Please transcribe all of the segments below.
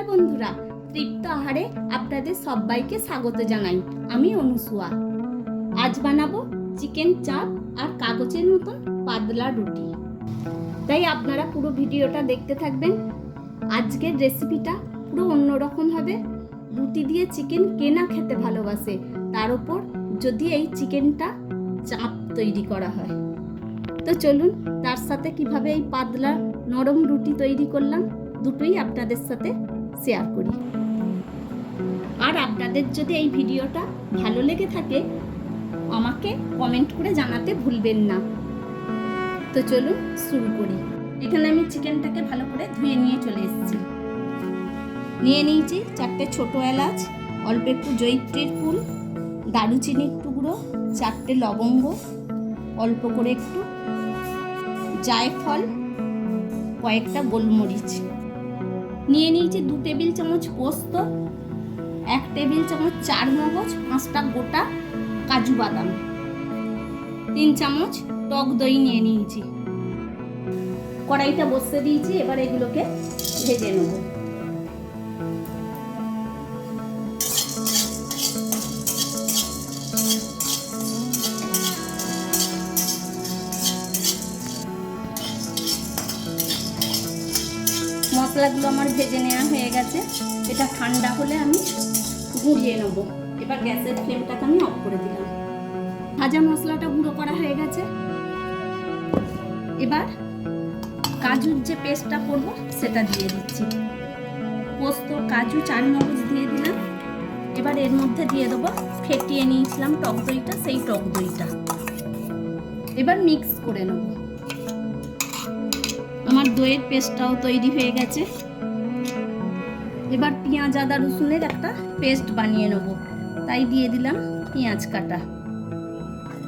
নমস্কার বন্ধুরা, তৃপ্ত আহারে আপনাদের সবাইকে স্বাগত জানাই। আমি অনুসুয়া। আজ বানাবো চিকেন চাপ আর কাগজের মতন পাতলা রুটি। তাই আপনারা পুরো ভিডিওটা দেখতে থাকবেন। আজকের রেসিপিটা পুরো অন্যরকম হবে। রুটি দিয়ে চিকেন কে না খেতে ভালোবাসে, তার উপর যদি এই চিকেনটা চাপ তৈরি করা হয়। তো চলুন তার সাথে কিভাবে এই পাতলা নরম রুটি তৈরি করলাম দুটোই আপনাদের সাথে শেয়ার করি। আর আপনাদের যদি এই ভিডিওটা ভালো লেগে থাকে আমাকে কমেন্ট করে জানাতে ভুলবেন না। তো চলুন শুরু করি। এখানে আমি চিকেনটাকে ভালো করে ধুয়ে নিয়ে চলে এসেছি। নিয়ে নিয়েছি 4টে ছোটো এলাচ, অল্প একটু জয়িত্রীর ফুল, দারুচিনির টুকরো, 4টে লবঙ্গ, অল্প করে একটু জায়ফল, কয়েকটা গোলমরিচ। নিয়ে নিয়েছি 2 টেবিল চামচ পোস্ত, 1 টেবিল চামচ চারমগজ, 5টা গোটা কাজু বাদাম, 3 চামচ টক দই নিয়ে নিয়েছি। কড়াইটা বসিয়ে দিয়েছি, এবার এগুলোকে ভেজে নেব। মশলাগুলো আমার ভেজে নেওয়া হয়ে গেছে। এটা ঠান্ডা হলে আমি গুঁড়িয়ে নেব। এবার গ্যাসের ফ্লেমটাকে আমি অফ করে দিলাম। ভাজা মশলাটা গুঁড়ো করা হয়ে গেছে। এবার কাজুর যে পেস্টটা করব সেটা দিয়ে দিচ্ছি। পোস্ত, কাজু, চারমগজ দিয়ে দিলাম। এবার এর মধ্যে দিয়ে দেবো ফেটিয়ে নিয়েছিলাম টক দইটা, সেই টক দইটা। এবার মিক্স করে নেব। আমার দইয়ের পেস্টটাও তৈরি হয়ে গেছে। এবার পেঁয়াজ, আদা, রসুনের একটা পেস্ট বানিয়ে নেব। তাই দিয়ে দিলাম পেঁয়াজ কাটা।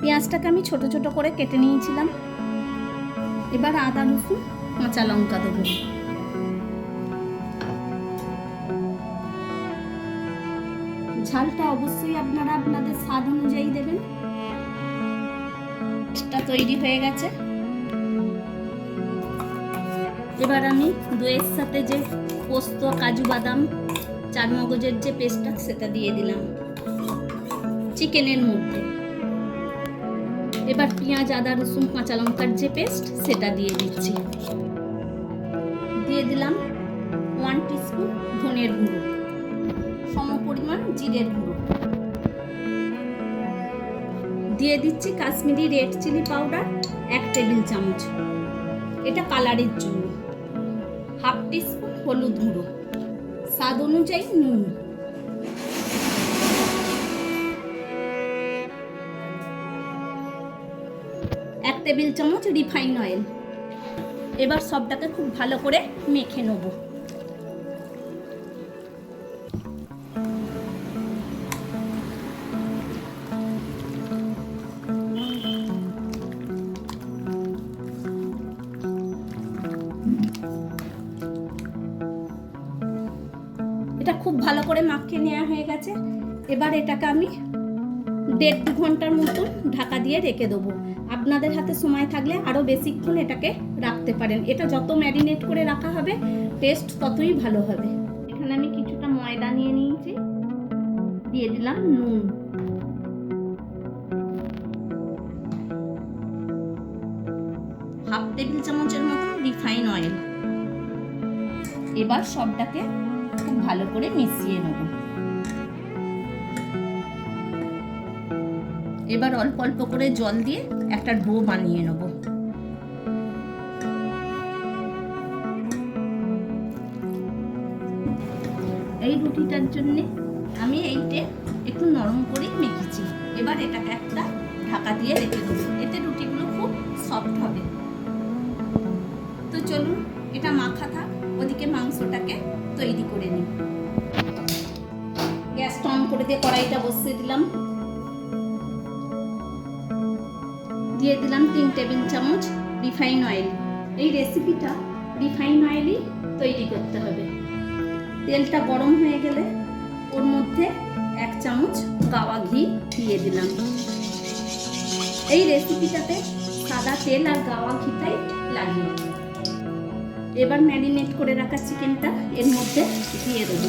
পেঁয়াজটাকে আমি ছোট ছোট করে কেটে নিয়েছিলাম। এবার আদা, রসুন, কাঁচা লঙ্কা দেবো। ঝালটা অবশ্যই আপনারা আপনাদের স্বাদ অনুযায়ী দেবেন। পেস্টটা তৈরি হয়ে গেছে। এবার আমি দইয়ের সাথে যে পোস্ত, কাজু বাদাম, চারমগজের যে পেস্টটা সেটা দিয়ে দিলাম চিকেনের মধ্যে। এবার পেঁয়াজ, আদা, রসুন, কাঁচা লঙ্কার যে পেস্ট সেটা দিয়ে দিচ্ছি। দিয়ে দিলাম 1 টিস্পুন ধনের গুঁড়ো, সমপরিমাণ জিরের গুঁড়ো। দিয়ে দিচ্ছি Kashmiri red chilli powder 1 table চামচ, এটা কালারের জন্য। 1/2 টিস্পুন হলুদ গুঁড়ো, স্বাদ অনুযায়ী নুন। এক টেবিল চামচ রিফাইন অয়েল। এবার সবটাকে খুব ভালো করে মেখে নেব। এটা খুব ভালো করে মাখিয়ে নেওয়া হয়ে গেছে। এবার এটাকে আমি 1.5-2 ঘন্টার মতন ঢাকা দিয়ে রেখে দেবো। আপনাদের হাতে সময় থাকলে আরও বেশিক্ষণ এটাকে রাখতে পারেন। এটা যত ম্যারিনেট করে রাখা হবে টেস্ট ততই ভালো হবে। এখানে আমি কিছুটা ময়দা নিয়ে নিয়েছি, দিয়ে দিলাম নুন, হাফ টেবিল চামচের মতন রিফাইন অয়েল। এবার সবটাকে খুব ভালো করে মিশিয়ে নেব। এবার অল্প অল্প করে জল দিয়ে একটা ডো বানিয়ে নেব। এই রুটিটার জন্য আমি এইটা একটু নরম করে মেখেছি। এবার এটাকে একটা ঢাকা দিয়ে রেখে দেবো, এতে রুটিগুলো খুব সফট হবে। তো চলুন এটা মাখা থাক, ওদিকে মাংসটাকে তৈরি করে নিই। গ্যাসটা অন করে দিয়ে কড়াইটা বসিয়ে দিলাম। দিয়ে দিলাম 3 টেবিল চামচ রিফাইন অয়েল। এই রেসিপিটা রিফাইন অয়েলই তৈরি করতে হবে। তেলটা গরম হয়ে গেলে ওর মধ্যে 1 চামচ গাওয়া ঘি দিয়ে দিলাম। এই রেসিপিটাতে সাদা তেল আর গাওয়া ঘিটাই লাগে। এবার ম্যারিনেট করে রাখা চিকেনটা এর মধ্যে দিয়ে দেবো।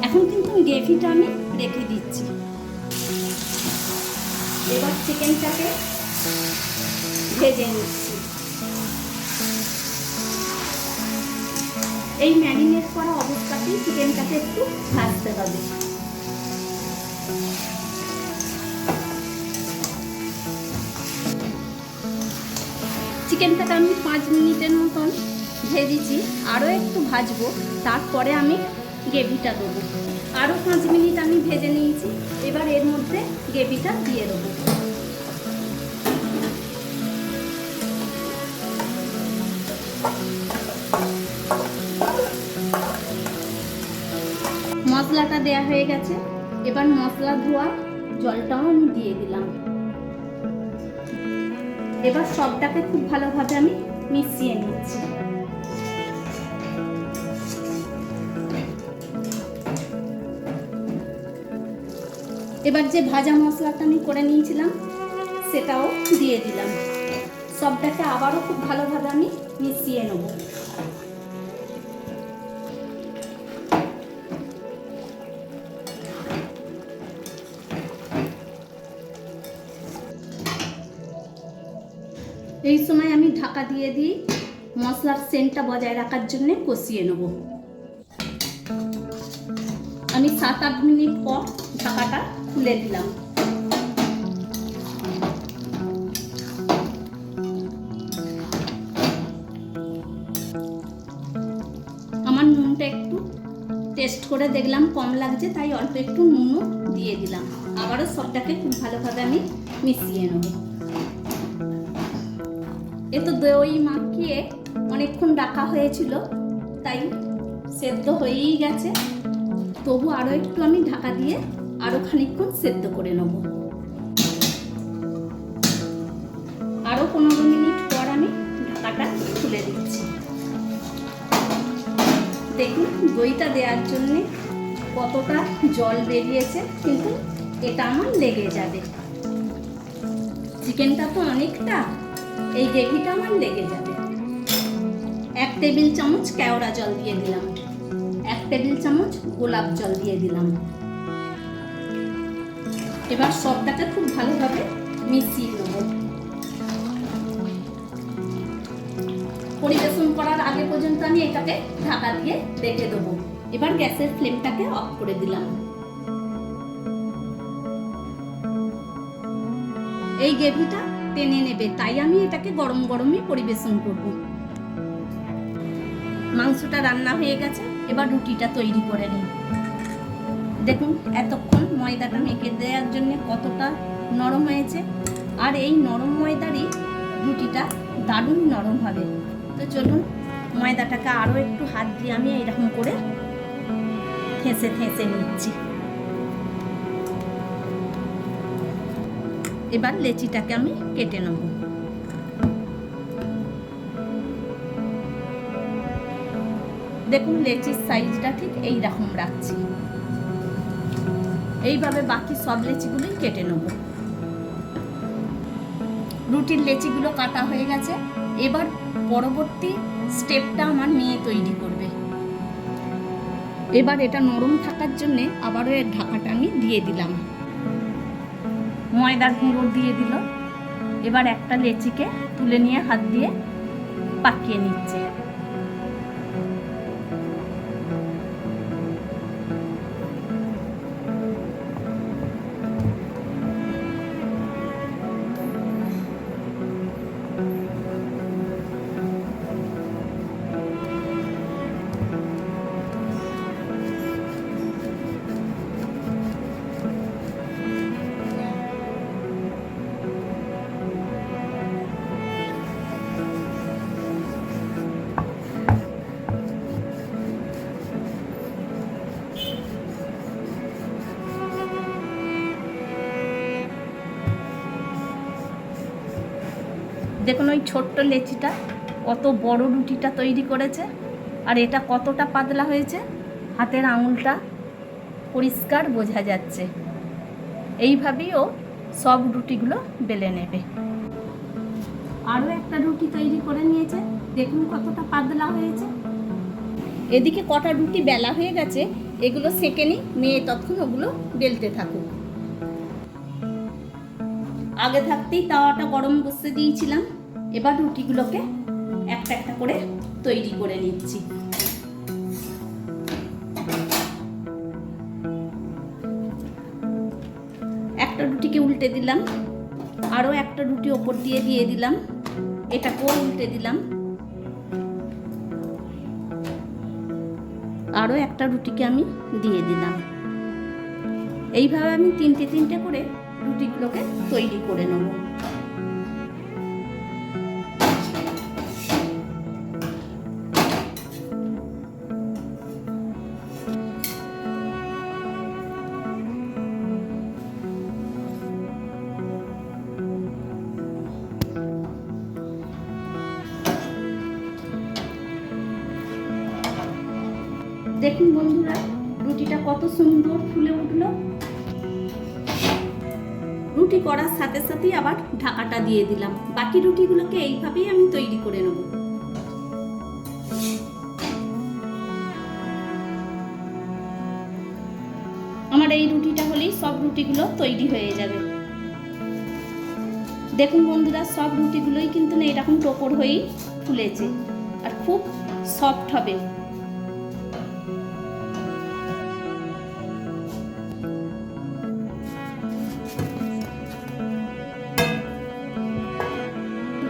এখন কিন্তু গ্রেভিটা আমি রেখে দিচ্ছি। এবার চিকেনটাকে ভেজে নিচ্ছি। এই ম্যারিনেট করা অবস্থাতেই চিকেনটাকে একটু ভাজতে হবে। চিকেনটাকে আমি 5 মিনিটের মতন ভেজেছি, আরও একটু ভাজবো, তারপরে আমি গ্রেভিটা দেবো। আরও 5 মিনিট আমি ভেজে নিয়েছি। এবার এর মধ্যে গ্রেভিটা দিয়ে দেবো। মশলাটা দেয়া হয়ে গেছে। এবার মশলা ধোয়া জলটাও আমি দিয়ে দিলাম। এবার সবটাকে খুব ভালোভাবে আমি মিশিয়ে নিচ্ছি। এবার যে ভাজা মশলাটা আমি করে নিয়েছিলাম সেটাও দিয়ে দিলাম। সবটাকে আবারও খুব ভালোভাবে আমি মিশিয়ে নেব। এই সময় আমি ঢাকা দিয়ে দিই মশলার সেন্টটা বজায় রাখার জন্য কষিয়ে নেব। আমি 7-8 মিনিট পর ঢাকাটা খুলে দিলাম। আমার নুনটা একটু টেস্ট করে দেখলাম কম লাগছে, তাই অল্প একটু নুনও দিয়ে দিলাম। আবারও সবটাকে খুব ভালোভাবে আমি মিশিয়ে নেব। এ তো দই মাখিয়ে অনেকক্ষণ রাখা হয়েছিল, তাই সেদ্ধ হয়েই গেছে। তবু আরও একটু আমি ঢাকা দিয়ে আরও খানিকক্ষণ সেদ্ধ করে নেব। আরও 15 মিনিট পর আমি ঢাকাটা খুলে দিচ্ছি। দেখুন দইটা দেওয়ার জন্যে কতটা জল বেরিয়েছে, কিন্তু এটা আমার লেগে যাবে। চিকেনটা তো অনেকটা, এই গ্রেভিটা আমার লেগে যাবে। 1 টেবিল চামচ কেওড়া জল দিয়ে দিলাম, 1 টেবিল চামচ গোলাপ জল দিয়ে দিলাম। এবার সবটাকে খুব ভালোভাবে মিশিয়ে নেব। পরিবেশন করার আগে পর্যন্ত আমি এটাকে ঢাকা দিয়ে রেখে দেবো। এবার গ্যাসের ফ্লেমটাকে অফ করে দিলাম। এই গ্রেভিটা টেনে নেবে, তাই আমি এটাকে গরম গরমই পরিবেশন করব। মাংসটা রান্না হয়ে গেছে। এবার রুটিটা তৈরি করে নিই। দেখুন এতক্ষণ ময়দাটা মেখে দেওয়ার জন্য কতটা নরম হয়েছে, আর এই নরম ময়দারই রুটিটা দারুণ নরম হবে। তো চলুন ময়দাটাকে আরও একটু হাত দিয়ে আমি এইরকম করে ঠেসে ঠেসে নিচ্ছি। এবার লেচিটাকে আমি কেটে নেব। দেখুন লেচির সাইজটা ঠিক এই রকম রাখছি। এইভাবে বাকি সব লেচিগুলোই কেটে নেব। রুটির লেচিগুলো কাটা হয়ে গেছে। এবার পরবর্তী স্টেপটা আমার মেয়ে তৈরি করবে। এবার এটা নরম থাকার জন্যে আবারও এর ঢাকাটা আমি দিয়ে দিলাম। ময়দার গুঁড়ো দিয়ে দিল। এবার একটা লেচিকে তুলে নিয়ে হাত দিয়ে পাকিয়ে নিচ্ছে। দেখুন ওই ছোট্ট লেচিটা কত বড় রুটিটা তৈরি করেছে। আর এটা কতটা পাতলা হয়েছে হাতের আঙুলটা পরিষ্কার বোঝা যাচ্ছে। এইভাবেই ও সব রুটিগুলো বেলে নেবে। আরও একটা রুটি তৈরি করে নিয়েছে, দেখুন কতটা পাতলা হয়েছে। এদিকে কটা রুটি বেলা হয়ে গেছে, এগুলো সেঁকে নিই, মেয়ে ততক্ষণ ওগুলো বেলতে থাকুক। আগে থাকতেই তাওয়াটা গরম বসিয়ে দিয়েছিলাম, এবার রুটিগুলোকে একটা একটা করে তৈরি করে নিচ্ছি। একটা রুটিকে উল্টে দিলাম, আরও একটা রুটি ওপর দিয়ে দিলাম, এটাকেও উল্টে দিলাম, আরও একটা রুটিকে আমি দিয়ে দিলাম। এইভাবে আমি তিনটে তিনটে করে রুটিগুলোকে তৈরি করে নেব। দেখুন বন্ধুরা, রুটিটা কত সুন্দর ফুলে উঠলো। রুটি করার সাথে সাথেই আবার ঢাকাটা দিয়ে দিলাম। বাকি রুটিগুলোকে এইভাবেই আমি তৈরি করে নেব। আমার এই রুটিটা হলেই সব রুটিগুলো তৈরি হয়ে যাবে। দেখুন বন্ধুরা, সব রুটিগুলোই কিন্তু না এরকম টোপর হয়েই ফুলেছে আর খুব সফট হবে।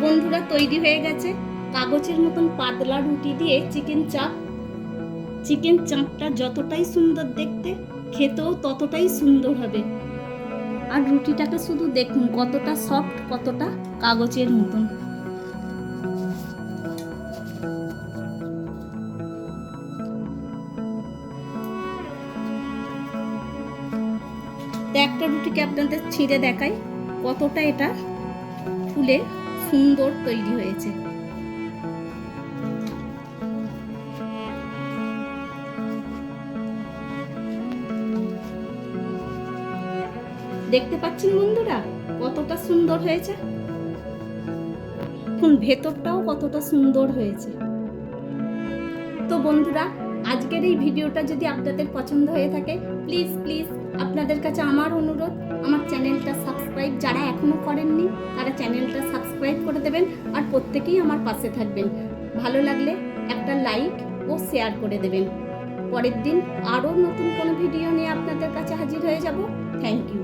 বন্ধুরা, তৈরি হয়ে গেছে কাগজের মতন পাতলা রুটি দিয়ে চিকেন চাপ। চিকেন চাপটা যতটাই সুন্দর দেখতে, খেতেও ততটাই সুন্দর হবে। আর রুটিটাকে শুধু দেখুন কতটা সফট, কতটা কাগজের মতন। একটা রুটিকে আপনাদের ছিঁড়ে দেখাই কতটা এটা ফুলে সুন্দর তৈরি হয়েছে। দেখতে পাচ্ছেন বন্ধুরা কতটা সুন্দর হয়েছে, এখন ভেতরটাও কতটা সুন্দর হয়েছে। তো বন্ধুরা, আজকের এই ভিডিওটা যদি আপনাদের পছন্দ হয়ে থাকে, প্লিজ প্লিজ আপনাদের কাছে আমার অনুরোধ, আমার চ্যানেলটা সাবস্ক্রাইব যারা এখনো করেননি তারা চ্যানেলটা সাবস্ক্রাইব করে দেবেন আর প্রত্যেকেই আমার পাশে থাকবেন। ভালো লাগলে একটা লাইক ও শেয়ার করে দেবেন। পরের দিন আরও নতুন কোনো ভিডিও নিয়ে আপনাদের কাছে হাজির হয়ে যাব। Thank you.